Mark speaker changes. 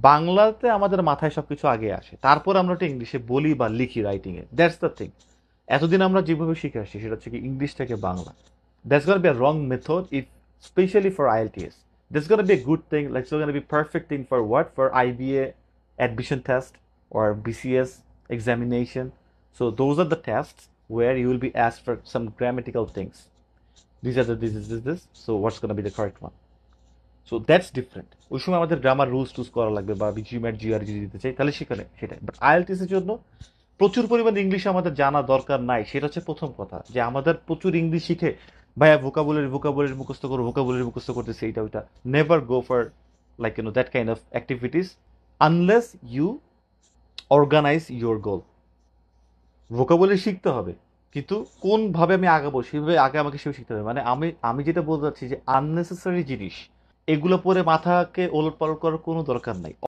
Speaker 1: বাংলাতে আমাদের মাথায় সবকিছু আগে আসে, তারপর আমরা ওটা ইংলিশে বলি বা লিখি writing A. That's the thing. এতদিন আমরা যেভাবে শিখে আসছি সেটা হচ্ছে কি ইংলিশ থেকে Bangla. That's gonna be a wrong method if specially for IELTS. That's gonna be a good thing. Like it's gonna be perfect thing for what? For IBA admission test or BCS examination. So those are the tests where you will be asked for some grammatical things. These are the this. So what's gonna be the correct one? So that's different. ওই সময় আমাদের grammar rules tools করা লাগবে বা GMAT GR যদি দিতে চাই তাহলে সেখানে সেটাই। বাট IELTS এর জন্য প্রচুর পরিমাণে ইংলিশ আমাদের জানা দরকার নাই, সেটা হচ্ছে প্রথম কথা। যে আমাদের প্রচুর ইংলিশ শিখে ভাইয়া ভোকাবুলারি মুখস্থ করতেছি এইটা ওইটা। Never go for like that kind of activities unless you organise your goal. Vocabulary শিখতে হবে, কিন্তু কোনভাবে আমি আগাবো সেভাবে আগে আমাকে সেভাবে শিখতে হবে। মানে আমি আমি যেটা বলতে চাচ্ছি যে আননেসেসারি জিনিস এগুলো পরে মাথাকে ওলট পালট করার কোনো দরকার নাই।